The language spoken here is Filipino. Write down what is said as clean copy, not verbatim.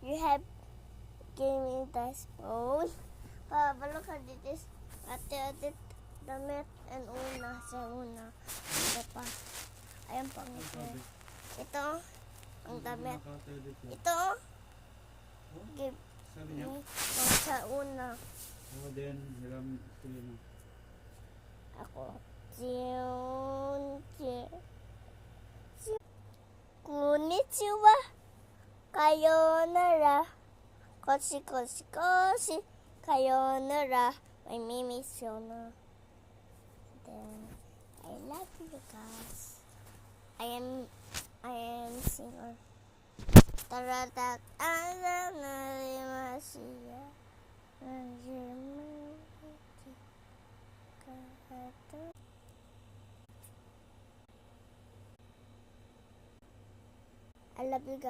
You have given me this phone. Pabalo ka dito. Ate, damit, and una, sa una. Ito pa. Ayan pang ito. Ito, ang damit. Ito, give me, sa una. Then, hiram sino? Ako. Konnichiwa. Sayonara. Koshi. Sayonara. My name is Shona. Then, I love you guys. I am singer. Taratak Anamasiya. I love you guys.